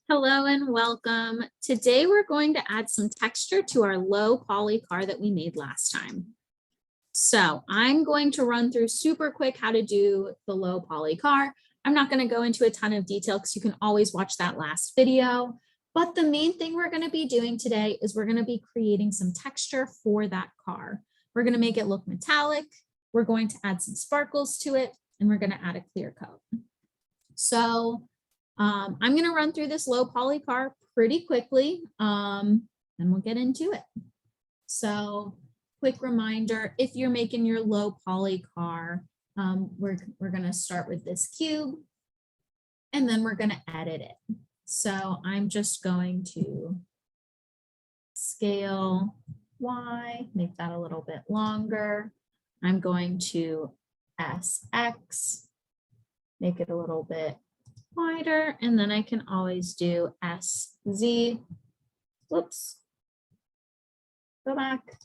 Hello and welcome. Today we're going to add some texture to our low poly car that we made last time. So I'm going to run through super quick how to do the low poly car. I'm not going to go into a ton of detail because you can always watch that last video. But the main thing we're going to be doing today is we're going to be creating some texture for that car. We're going to make it look metallic. We're going to add some sparkles to it, and we're going to add a clear coat. So I'm going to run through this low poly car pretty quickly, and we'll get into it. So quick reminder, if you're making your low poly car, we're going to start with this cube, and then we're going to edit it. So I'm just going to scale Y, make that a little bit longer. I'm going to SX, make it a little bit wider, and then I can always do SZ. Whoops. Go back.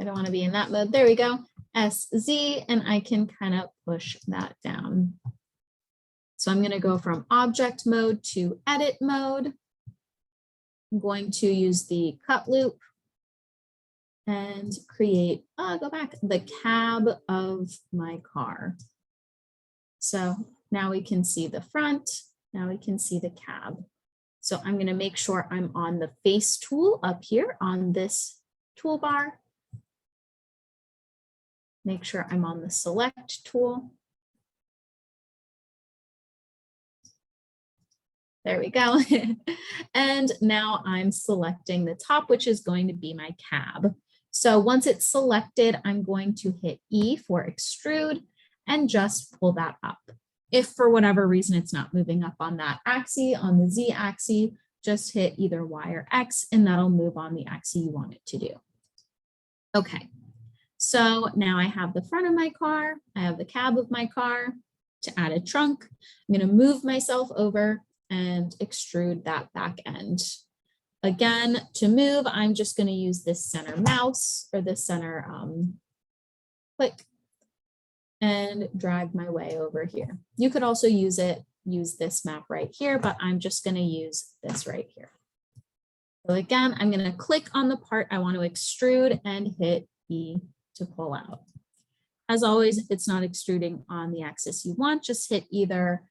I don't want to be in that mode. There we go. SZ, and I can kind of push that down. So I'm going to go from object mode to edit mode. I'm going to use the cut loop and create, go back, the cab of my car. So now we can see the front, now we can see the cab. So I'm going to make sure I'm on the face tool up here on this toolbar. Make sure I'm on the select tool. There we go. And now I'm selecting the top, which is going to be my cab. So once it's selected, I'm going to hit E for extrude and just pull that up. If for whatever reason it's not moving up on that axis, on the Z axis, just hit either Y or X, and that'll move on the axis you want it to do. Okay, so now I have the front of my car, I have the cab of my car. To add a trunk, I'm going to move myself over and extrude that back end. Again, to move, I'm just going to use this center mouse or this center click and drag my way over here. You could also use this map right here, but I'm just going to use this right here. So again, I'm going to click on the part I want to extrude and hit E to pull out. As always, if it's not extruding on the axis you want, just hit either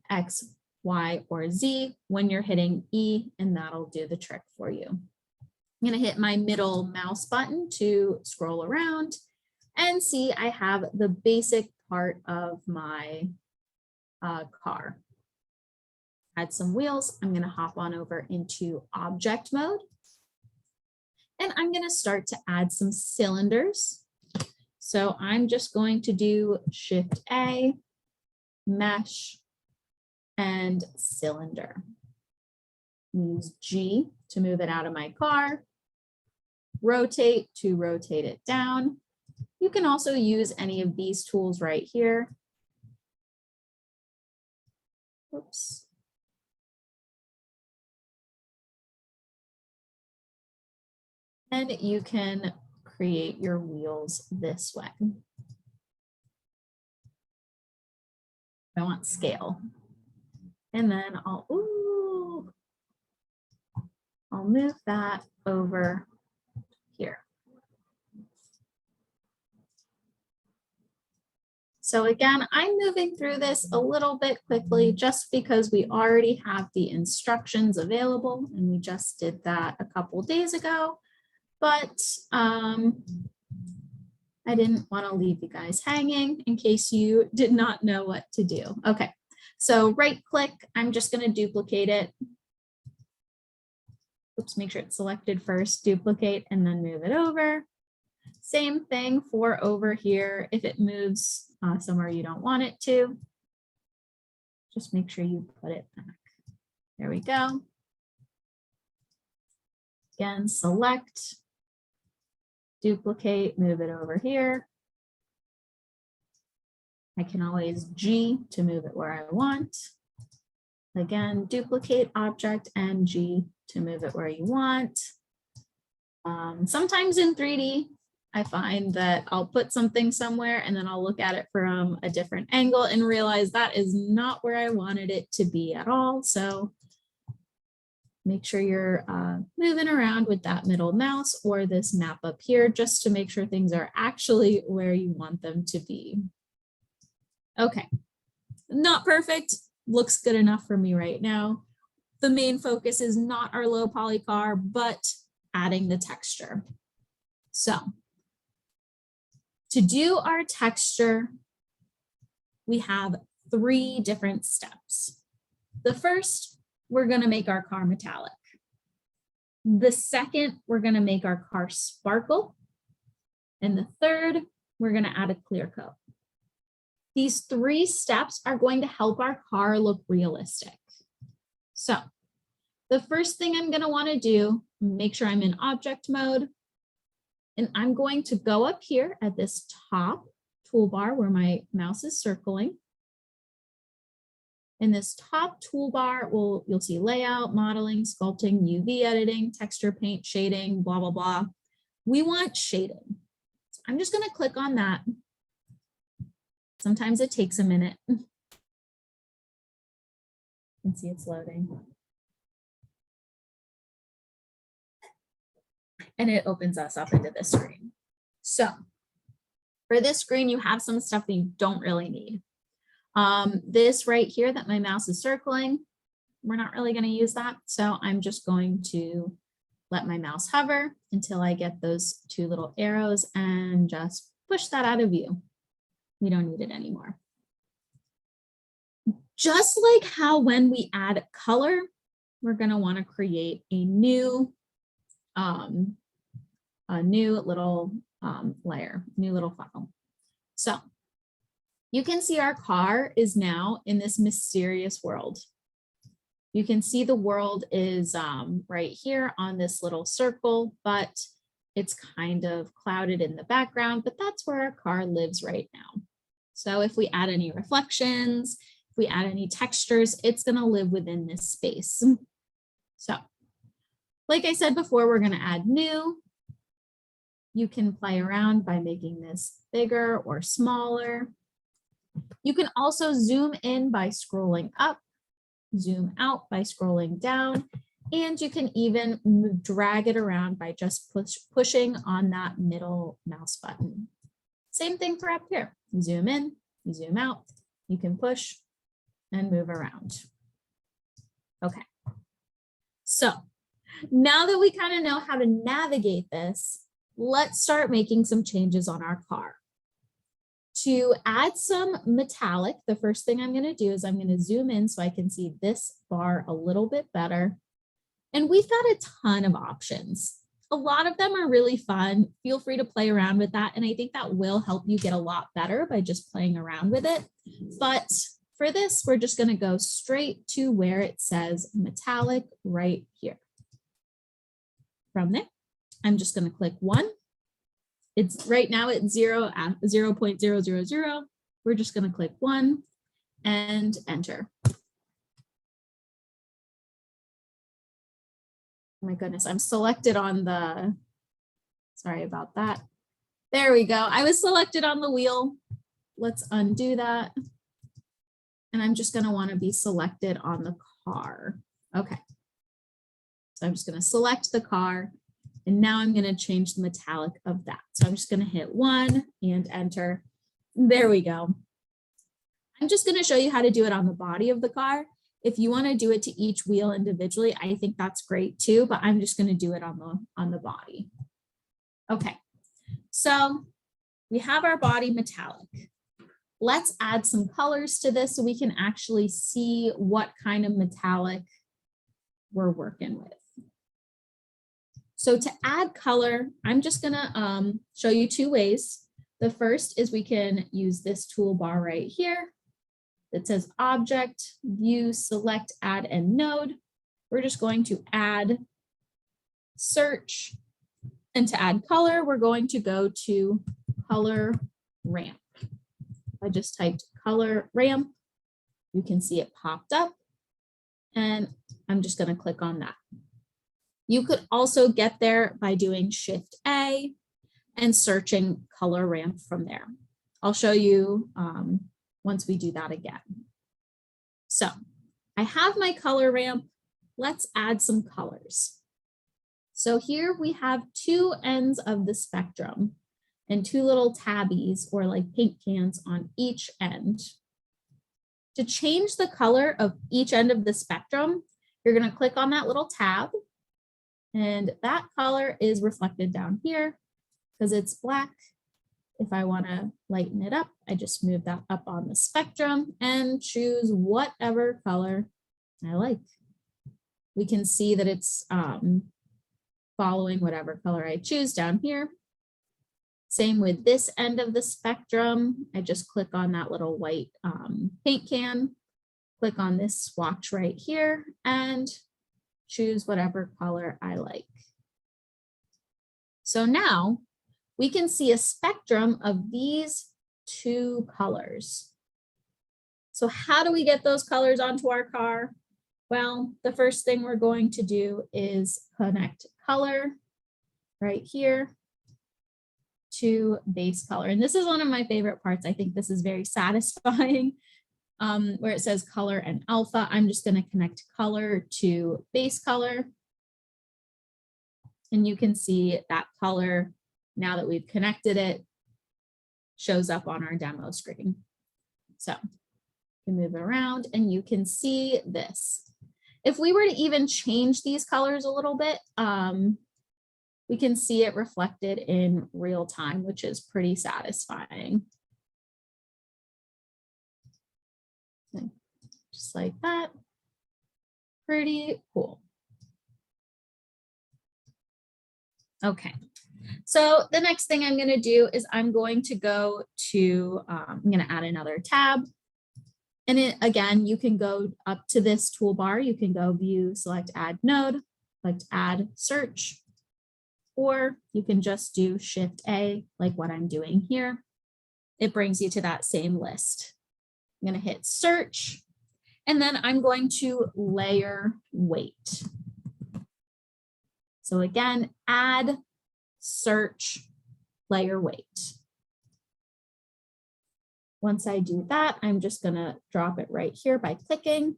X, Y, or Z when you're hitting E, and that'll do the trick for you. I'm going to hit my middle mouse button to scroll around and see I have the basic part of my car. Add some wheels. I'm going to hop on over into object mode. And I'm going to start to add some cylinders. So I'm just going to do Shift A, mesh, and cylinder. Use G to move it out of my car. Rotate to rotate it down. You can also use any of these tools right here. Oops. And you can create your wheels this way. I want scale. And then I'll move that over here. So again, I'm moving through this a little bit quickly just because we already have the instructions available, and we just did that a couple days ago. But I didn't want to leave you guys hanging in case you did not know what to do. Okay, so right click, I'm just going to duplicate it. Oops, make sure it's selected first, duplicate, and then move it over. Same thing for over here. If it moves somewhere you don't want it to, just make sure you put it back. There we go. Again, select, duplicate, move it over here. I can always G to move it where I want. Again, duplicate object and G to move it where you want. Sometimes in 3D, I find that I'll put something somewhere and then I'll look at it from a different angle and realize that is not where I wanted it to be at all. So make sure you're moving around with that middle mouse or this map up here just to make sure things are actually where you want them to be. Okay, not perfect, looks good enough for me right now. The main focus is not our low poly car, but adding the texture. So to do our texture, we have 3 different steps. The first, we're going to make our car metallic. The second, we're going to make our car sparkle. And the third, we're going to add a clear coat. These 3 steps are going to help our car look realistic. So the first thing I'm going to want to do, make sure I'm in object mode. And I'm going to go up here at this top toolbar where my mouse is circling. In this top toolbar, you'll see layout, modeling, sculpting, UV editing, texture, paint, shading, blah, blah, blah. We want shading. So I'm just going to click on that. Sometimes it takes a minute. You can see it's loading. And it opens us up into this screen. So for this screen, you have some stuff that you don't really need. This right here that my mouse is circling, we're not really going to use that. So I'm just going to let my mouse hover until I get those 2 little arrows and just push that out of view. We don't need it anymore. Just like how when we add color, we're going to want to create a new little layer, new little file. So you can see our car is now in this mysterious world. You can see the world is right here on this little circle, but it's kind of clouded in the background, but that's where our car lives right now. So if we add any reflections, if we add any textures, it's going to live within this space. So like I said before, we're going to add new. You can play around by making this bigger or smaller. You can also zoom in by scrolling up, zoom out by scrolling down, and you can even drag it around by just pushing on that middle mouse button. Same thing for up here. You zoom in, you zoom out, you can push and move around. Okay. So now that we kind of know how to navigate this, let's start making some changes on our car. To add some metallic, the first thing I'm going to do is I'm going to zoom in so I can see this bar a little bit better. And we've got a ton of options. A lot of them are really fun. Feel free to play around with that. And I think that will help you get a lot better by just playing around with it. But for this, we're just going to go straight to where it says metallic right here. From there, I'm just going to click 1. It's right now at 0.000. We're just going to click 1 and enter. Oh my goodness, I'm selected on the, sorry about that. There we go. I was selected on the wheel. Let's undo that. And I'm just going to want to be selected on the car. Okay. So I'm just going to select the car. And now I'm going to change the metallic of that. So I'm just going to hit 1 and enter. There we go. I'm just going to show you how to do it on the body of the car. If you want to do it to each wheel individually, I think that's great too, but I'm just going to do it on the body. Okay, so we have our body metallic. Let's add some colors to this so we can actually see what kind of metallic we're working with. So to add color, I'm just gonna show you 2 ways. The first is we can use this toolbar right here that says Object, View, Select, Add, and Node. We're just going to add search. And to add color, we're going to go to Color Ramp. I just typed Color Ramp. You can see it popped up. And I'm just gonna click on that. You could also get there by doing Shift A, and searching color ramp from there. I'll show you once we do that again. So I have my color ramp. Let's add some colors. So here we have two ends of the spectrum and two little tabbies or like paint cans on each end. To change the color of each end of the spectrum, you're going to click on that little tab, and that color is reflected down here because it's black. If I want to lighten it up, I just move that up on the spectrum and choose whatever color I like. We can see that it's following whatever color I choose down here. Same with this end of the spectrum. I just click on that little white paint can, click on this swatch right here, and choose whatever color I like. So now we can see a spectrum of these two colors. So how do we get those colors onto our car? Well, the first thing we're going to do is connect color right here to base color. And this is one of my favorite parts. I think this is very satisfying where it says color and alpha. I'm just going to connect color to base color. And you can see that color, now that we've connected it, shows up on our demo screen. So you can move it around and you can see this. If we were to even change these colors a little bit, we can see it reflected in real time, which is pretty satisfying. Okay. Just like that. Pretty cool. Okay, so the next thing I'm going to do is I'm going to go to, I'm going to add another tab. And again, you can go up to this toolbar. You can go view, select add node, select add search, or you can just do Shift A like what I'm doing here. It brings you to that same list. I'm going to hit search, and then I'm going to layer weight. So again, add, search, layer weight. Once I do that, I'm just going to drop it right here by clicking,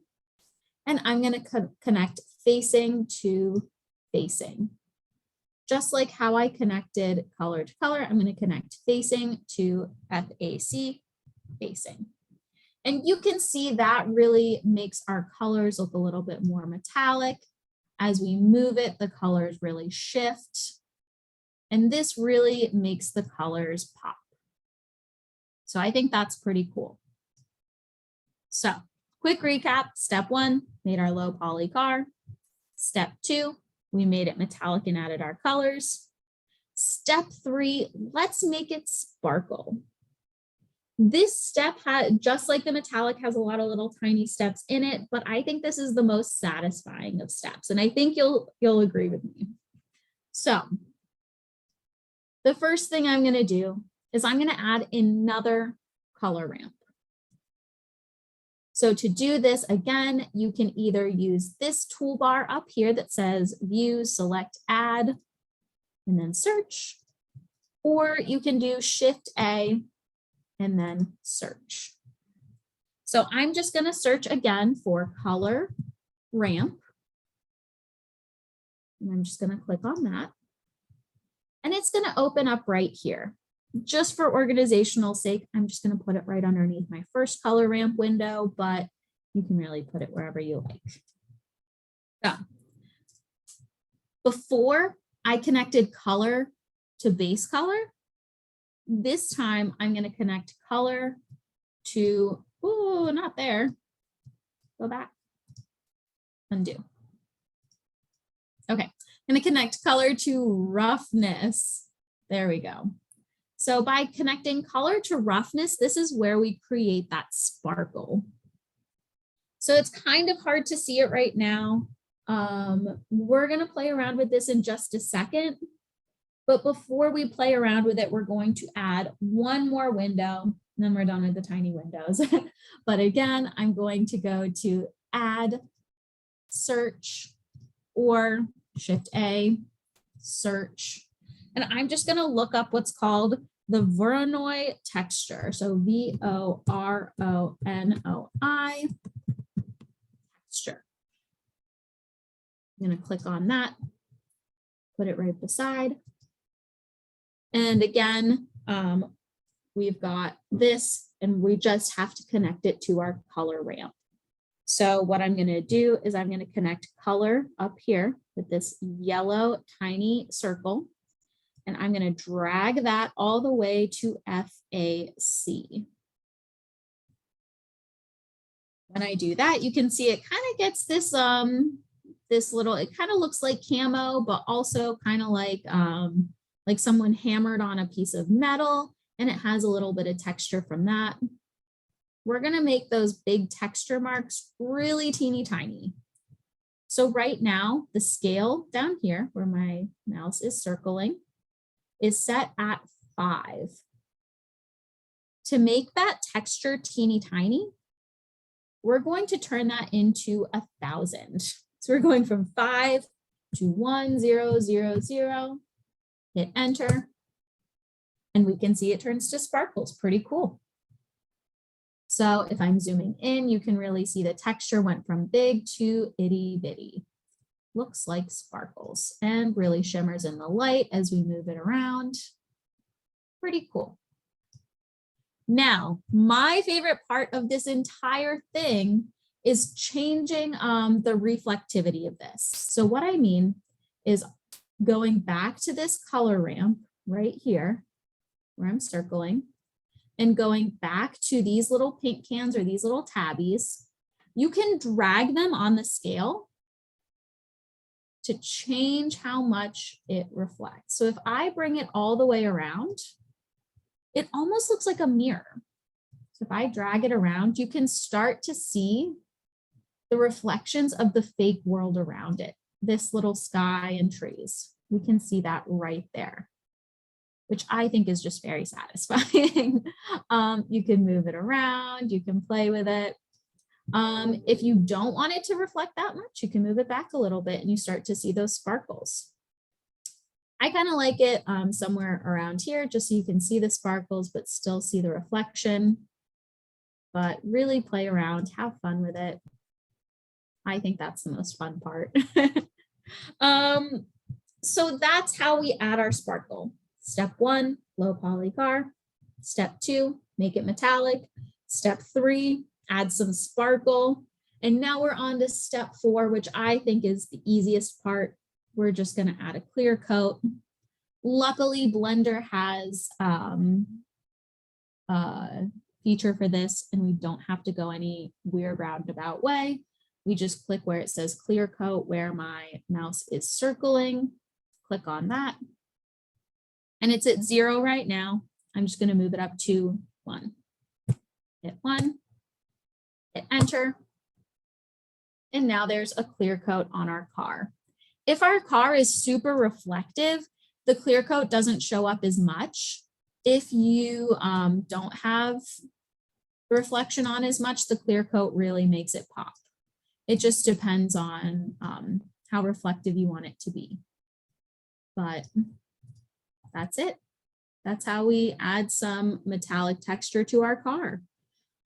and I'm going to connect facing to facing. Just like how I connected color to color, I'm going to connect facing to FAC, facing. And you can see that really makes our colors look a little bit more metallic. As we move it, the colors really shift. And this really makes the colors pop. So I think that's pretty cool. So quick recap. Step 1, made our low poly car. Step 2, we made it metallic and added our colors. Step 3, let's make it sparkle. This step, just like the metallic, has a lot of little tiny steps in it, but I think this is the most satisfying of steps. And I think you'll agree with me. So the first thing I'm going to do is I'm going to add another color ramp. So to do this, again, you can either use this toolbar up here that says view, select add, and then search, or you can do Shift A and then search. So I'm just going to search again for color ramp. And I'm just going to click on that. And it's going to open up right here. Just for organizational sake, I'm just going to put it right underneath my first color ramp window, but you can really put it wherever you like. So before I connected color to base color, this time I'm going to connect color to, oh, not there. Go back. Undo. Okay, I'm going to connect color to roughness. There we go. So by connecting color to roughness, this is where we create that sparkle. So it's kind of hard to see it right now. We're going to play around with this in just a second. But before we play around with it, we're going to add one more window, and then we're done with the tiny windows. But again, I'm going to go to add, search, or Shift A, search. And I'm just going to look up what's called the Voronoi texture. So V-O-R-O-N-O-I texture. I'm going to click on that, put it right beside. And again, we've got this, and we just have to connect it to our color ramp. So what I'm going to do is I'm going to connect color up here with this yellow tiny circle, and I'm going to drag that all the way to FAC. When I do that, you can see it kind of gets this this little, it kind of looks like camo, but also kind of like someone hammered on a piece of metal, and it has a little bit of texture from that. We're going to make those big texture marks really teeny tiny. So right now, the scale down here where my mouse is circling is set at 5. To make that texture teeny tiny, we're going to turn that into 1,000. So we're going from 5 to 1, 0, 0, 0, hit enter, and we can see it turns to sparkles. Pretty cool. So if I'm zooming in, you can really see the texture went from big to itty bitty. Looks like sparkles and really shimmers in the light as we move it around. Pretty cool. Now, my favorite part of this entire thing is changing the reflectivity of this. So what I mean is going back to this color ramp right here, where I'm circling, and going back to these little paint cans or these little tabbies. You can drag them on the scale to change how much it reflects. So if I bring it all the way around, it almost looks like a mirror. So if I drag it around, you can start to see the reflections of the fake world around it, this little sky and trees. We can see that right there, which I think is just very satisfying. You can move it around, you can play with it. If you don't want it to reflect that much, you can move it back a little bit and you start to see those sparkles. I kind of like it somewhere around here, just so you can see the sparkles, but still see the reflection. But really play around, have fun with it. I think that's the most fun part. So that's how we add our sparkle. Step 1, low poly car. Step 2, make it metallic. Step 3, add some sparkle. And now we're on to step 4, which I think is the easiest part. We're just going to add a clear coat. Luckily, Blender has a feature for this, and we don't have to go any weird roundabout way. We just click where it says clear coat, where my mouse is circling. Click on that. And it's at 0 right now. I'm just going to move it up to 1. Hit 1, hit enter. And now there's a clear coat on our car. If our car is super reflective, the clear coat doesn't show up as much. If you don't have reflection on as much, the clear coat really makes it pop. It just depends on how reflective you want it to be. But that's it. That's how we add some metallic texture to our car.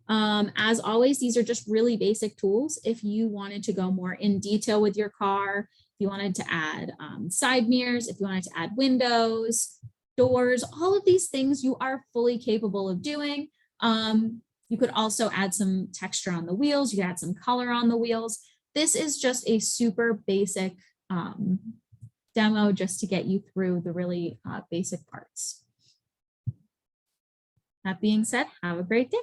As always, these are just really basic tools. If you wanted to go more in detail with your car, if you wanted to add side mirrors, if you wanted to add windows, doors, all of these things you are fully capable of doing. You could also add some texture on the wheels. You could add some color on the wheels. This is just a super basic demo just to get you through the really basic parts. That being said, have a great day.